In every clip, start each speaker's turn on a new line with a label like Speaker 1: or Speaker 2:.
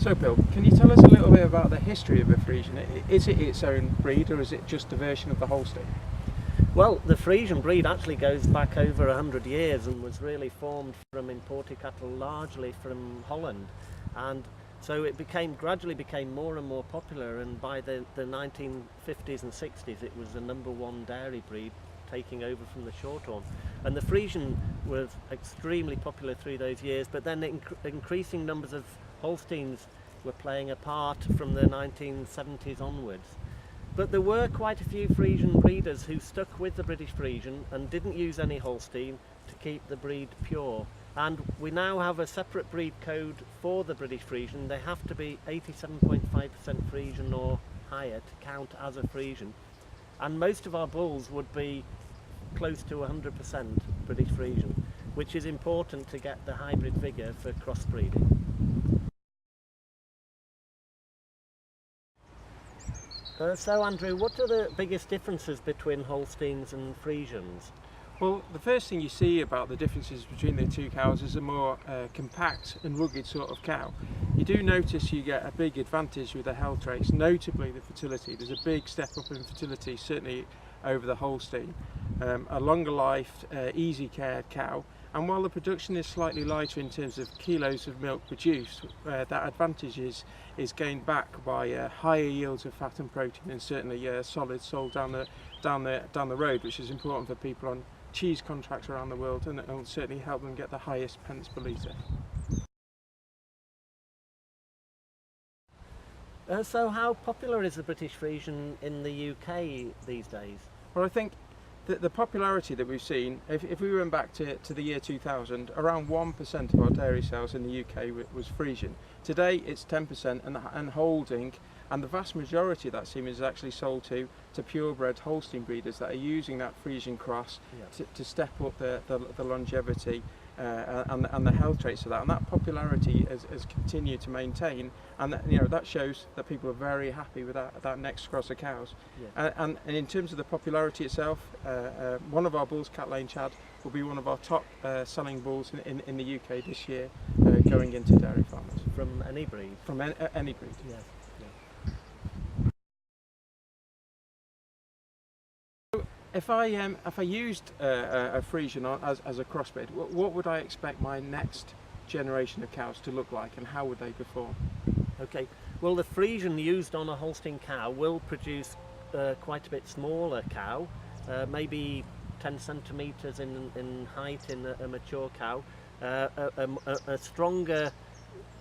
Speaker 1: So Bill, can you tell us a little bit about the history of a Friesian? Is it its own breed or is it just a version of the Holstein?
Speaker 2: Well, the Friesian breed actually goes back over 100 years and was really formed from imported cattle largely from Holland, and so it gradually became more and more popular, and by the 1950s and 60s it was the #1 dairy breed, taking over from the Shorthorn. And the Friesian was extremely popular through those years, but then increasing numbers of Holsteins were playing a part from the 1970s onwards. But there were quite a few Friesian breeders who stuck with the British Friesian and didn't use any Holstein to keep the breed pure. And we now have a separate breed code for the British Friesian. They have to be 87.5% Friesian or higher to count as a Friesian. And most of our bulls would be close to 100% British Friesian, which is important to get the hybrid vigour for crossbreeding. So Andrew, what are the biggest differences between Holsteins and Friesians?
Speaker 1: Well, the first thing you see about the differences between the two cows is a more compact and rugged sort of cow. You do notice you get a big advantage with the health traits, notably the fertility. There's a big step up in fertility, certainly over the Holstein. A longer life, easy cared cow, and while the production is slightly lighter in terms of kilos of milk produced, that advantage is gained back by higher yields of fat and protein, and certainly solids sold down the road, which is important for people on cheese contracts around the world, and it will certainly help them get the highest pence per litre.
Speaker 2: So how popular is the British Friesian in the UK these days?
Speaker 1: Well, I think that the popularity that we've seen, if we went back to the year 2000, around 1% of our dairy sales in the UK was Friesian. Today it's 10% and holding, and the vast majority of that semen is actually sold to purebred Holstein breeders that are using that Friesian cross to step up the longevity and the health traits of that, and that popularity has continued to maintain, and that shows that people are very happy with that next cross of cows. And in terms of the popularity itself, one of our bulls, Cat Lane Chad, will be one of our top selling bulls in the UK this year, going into dairy farmers.
Speaker 2: From any breed?
Speaker 1: From any breed.
Speaker 2: Yeah.
Speaker 1: If I used a Friesian as a crossbred, what would I expect my next generation of cows to look like, and how would they perform?
Speaker 2: Okay, well, the Friesian used on a Holstein cow will produce quite a bit smaller cow, maybe 10 centimetres in height in a mature cow, a stronger,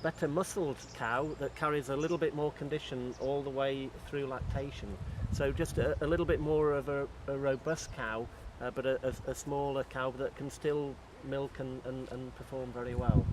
Speaker 2: better muscled cow that carries a little bit more condition all the way through lactation. So just a little bit more of a robust cow, but a smaller cow that can still milk and perform very well.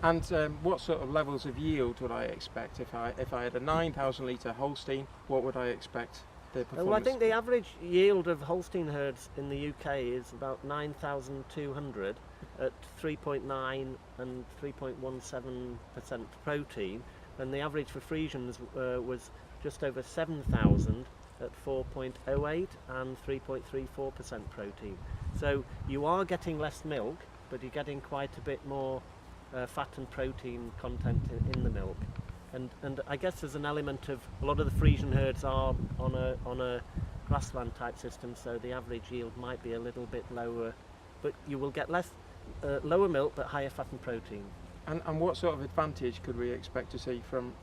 Speaker 1: And what sort of levels of yield would I expect if I had a 9,000 litre Holstein? What would I expect the performance?
Speaker 2: Well, I think the average yield of Holstein herds in the UK is about 9,200 at 3.9 and 3.17% protein, and the average for Friesians was just over 7,000 at 4.08 and 3.34% protein. So you are getting less milk, but you're getting quite a bit more fat and protein content in the milk. And I guess there's an element of, a lot of the Friesian herds are on a grassland type system, so the average yield might be a little bit lower, but you will get lower milk but higher fat and protein.
Speaker 1: And what sort of advantage could we expect to see from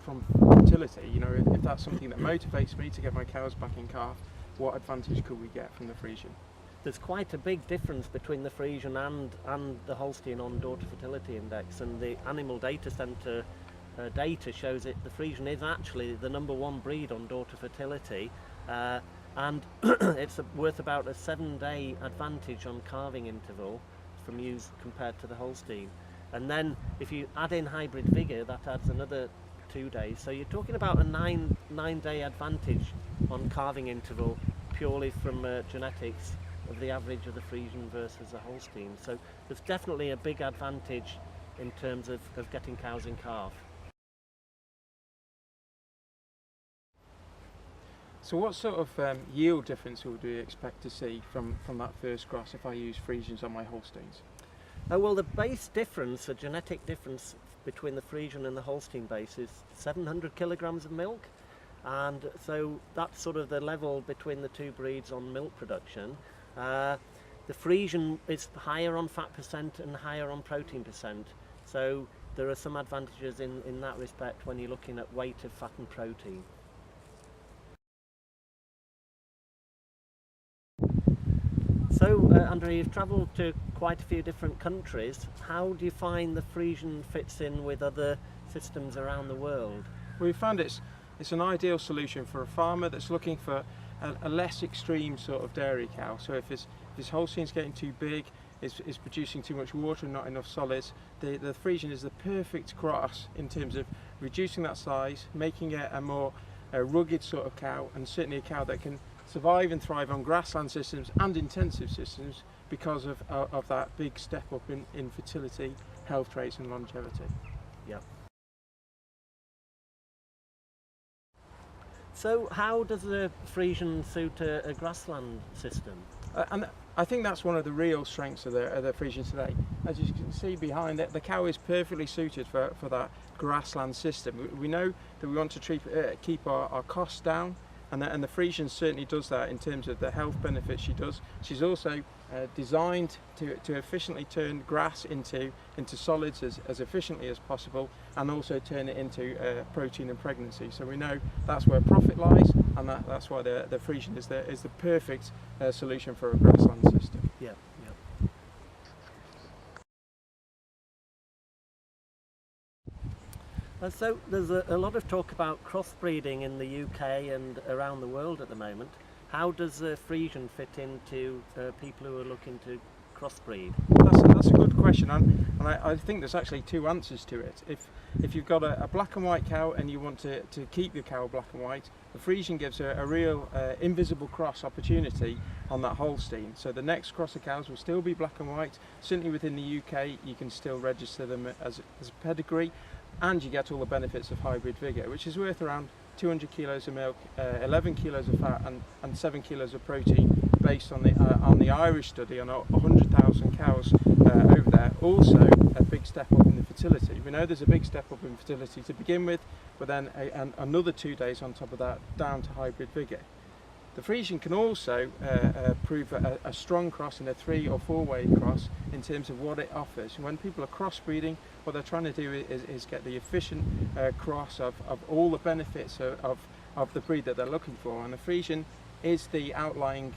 Speaker 1: fertility? If that's something that motivates me to get my cows back in calf, what advantage could we get from the Friesian?
Speaker 2: There's quite a big difference between the Friesian and the Holstein on daughter fertility index, and the Animal Data Centre data shows it. The Friesian is actually the #1 breed on daughter fertility, and it's worth about a 7-day advantage on calving interval from ewes compared to the Holstein. And then if you add in hybrid vigour, that adds another 2 days. So you're talking about a nine-day advantage on calving interval purely from genetics of the average of the Friesian versus the Holstein. So there's definitely a big advantage in terms of getting cows in calf.
Speaker 1: So what sort of yield difference would we expect to see from that first cross if I use Friesians on my Holsteins?
Speaker 2: Well, the base difference, the genetic difference between the Friesian and the Holstein base is 700 kilograms of milk, and so that's sort of the level between the two breeds on milk production. The Friesian is higher on fat percent and higher on protein percent, so there are some advantages in that respect when you're looking at weight of fat and protein. So, Andrew, you've travelled to quite a few different countries. How do you find the Friesian fits in with other systems around the world?
Speaker 1: We found it's an ideal solution for a farmer that's looking for a less extreme sort of dairy cow. So if his Holstein's getting too big, is producing too much water and not enough solids, the Friesian is the perfect cross in terms of reducing that size, making it a more rugged sort of cow, and certainly a cow that can survive and thrive on grassland systems and intensive systems because of that big step up in fertility, health traits and longevity.
Speaker 2: Yeah. So how does the Friesian suit a grassland system?
Speaker 1: And I think that's one of the real strengths of the Friesian today. As you can see behind it, the cow is perfectly suited for that grassland system. We know that we want to keep our costs down, and the Friesian certainly does that in terms of the health benefits she does. She's also designed to efficiently turn grass into solids as efficiently as possible, and also turn it into protein and pregnancy. So we know that's where profit lies, and that's why the Friesian is the perfect solution for a grassland system.
Speaker 2: Yeah. So there's a lot of talk about crossbreeding in the UK and around the world at the moment. How does the Friesian fit into people who are looking to crossbreed?
Speaker 1: That's a good question, and I think there's actually two answers to it. If you've got a black and white cow and you want to keep your cow black and white, the Friesian gives a real invisible cross opportunity on that Holstein. So the next cross of cows will still be black and white. Certainly within the UK you can still register them as a pedigree, and you get all the benefits of hybrid vigour, which is worth around 200 kilos of milk, 11 kilos of fat and 7 kilos of protein, based on the Irish study on 100,000 cows over there. Also a big step up in the fertility. We know there's a big step up in fertility to begin with, but then another 2 days on top of that down to hybrid vigour. The Friesian can also prove a strong cross and a 3 or 4 way cross in terms of what it offers. When people are crossbreeding, what they're trying to do is get the efficient cross of all the benefits of the breed that they're looking for. And the Friesian is the outlying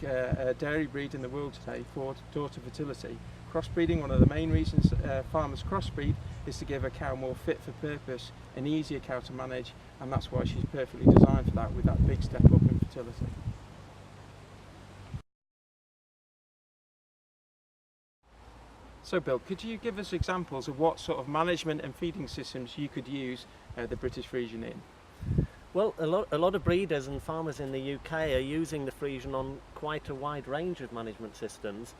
Speaker 1: dairy breed in the world today for daughter fertility. Crossbreeding, one of the main reasons farmers crossbreed is to give a cow more fit for purpose, an easier cow to manage, and that's why she's perfectly designed for that, with that big step up in fertility. So Bill, could you give us examples of what sort of management and feeding systems you could use the British Friesian in?
Speaker 2: Well, a lot of breeders and farmers in the UK are using the Friesian on quite a wide range of management systems.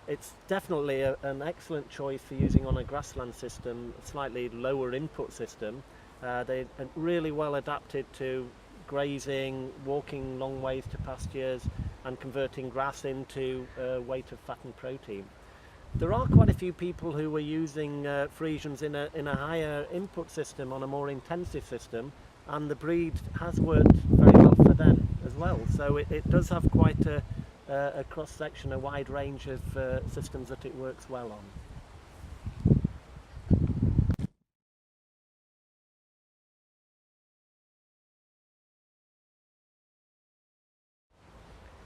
Speaker 2: It's definitely an excellent choice for using on a grassland system, a slightly lower input system. They're really well adapted to grazing, walking long ways to pastures, and converting grass into weight of fat and protein. There are quite a few people who are using Friesians in a higher input system, on a more intensive system, and the breed has worked very well for them as well. So it does have quite a cross-section, a wide range of systems that it works well on.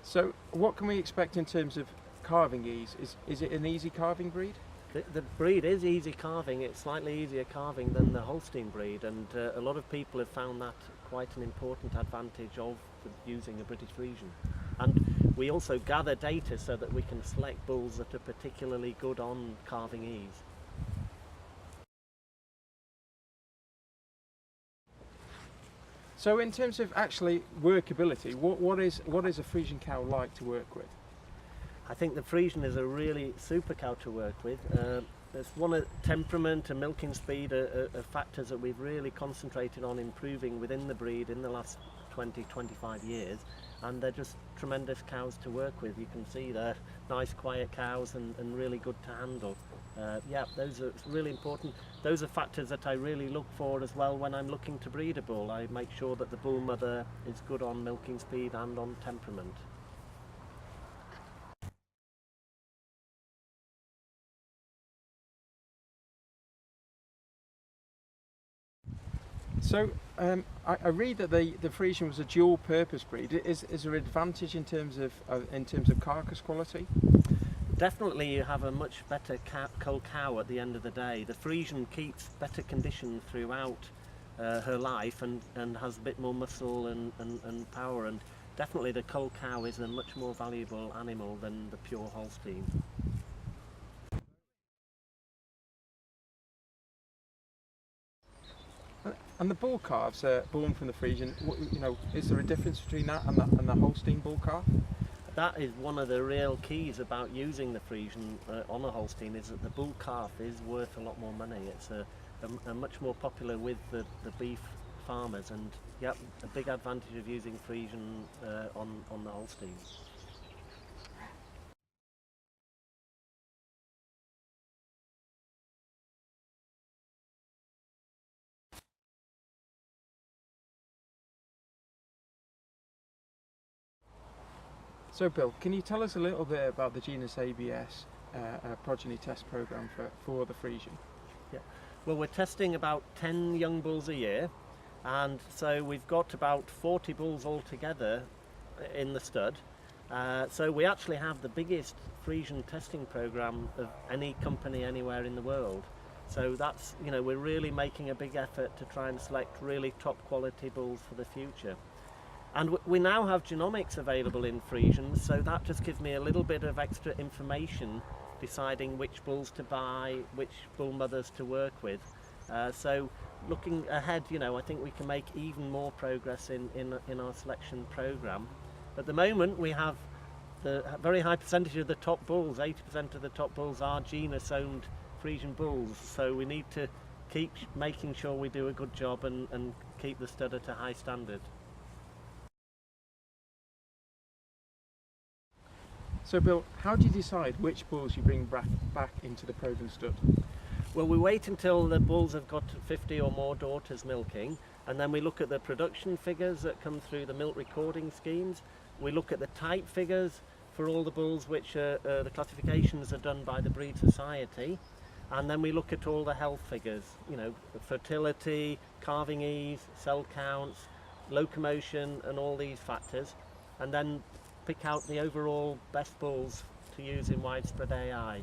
Speaker 1: So what can we expect in terms of calving ease? Is it an easy calving breed?
Speaker 2: The breed is easy calving. It's slightly easier calving than the Holstein breed, and a lot of people have found that quite an important advantage of using a British Friesian. And we also gather data so that we can select bulls that are particularly good on calving ease.
Speaker 1: So in terms of actually workability, what is a Friesian cow like to work with?
Speaker 2: I think the Friesian is a really super cow to work with. There's one of temperament and milking speed are factors that we've really concentrated on improving within the breed in the last 20-25 years, and they're just tremendous cows to work with. You can see they're nice quiet cows and really good to handle. Yeah, those are really important. Those are factors that I really look for as well when I'm looking to breed a bull. I make sure that the bull mother is good on milking speed and on temperament.
Speaker 1: So I read that the Frisian was a dual purpose breed. Is there an advantage in terms of carcass quality?
Speaker 2: Definitely you have a much better cull cow at the end of the day. The Frisian keeps better condition throughout her life and has a bit more muscle and power, and definitely the cull cow is a much more valuable animal than the pure Holstein.
Speaker 1: And the bull calves born from the Frisian, is there a difference between that and the Holstein bull calf?
Speaker 2: That is one of the real keys about using the Frisian on a Holstein, is that the bull calf is worth a lot more money. It's a much more popular with the beef farmers, and yep, a big advantage of using Frisian on the Holstein.
Speaker 1: So Bill, can you tell us a little bit about the genus ABS progeny test program for the Frisian?
Speaker 2: Yeah. Well, we're testing about 10 young bulls a year, and so we've got about 40 bulls altogether in the stud. So we actually have the biggest Frisian testing program of any company anywhere in the world. So that's, we're really making a big effort to try and select really top quality bulls for the future. And we now have genomics available in Friesians, so that just gives me a little bit of extra information deciding which bulls to buy, which bull mothers to work with. So looking ahead, I think we can make even more progress in our selection program. At the moment, we have the very high percentage of the top bulls, 80% of the top bulls are genus-owned Friesian bulls, so we need to keep making sure we do a good job and keep the stud at a high standard.
Speaker 1: So Bill, how do you decide which bulls you bring back into the proven stud?
Speaker 2: Well, we wait until the bulls have got 50 or more daughters milking, and then we look at the production figures that come through the milk recording schemes. We look at the type figures for all the bulls, which the classifications are done by the Breed Society, and then we look at all the health figures, fertility, calving ease, cell counts, locomotion, and all these factors, and then pick out the overall best bulls to use in widespread AI.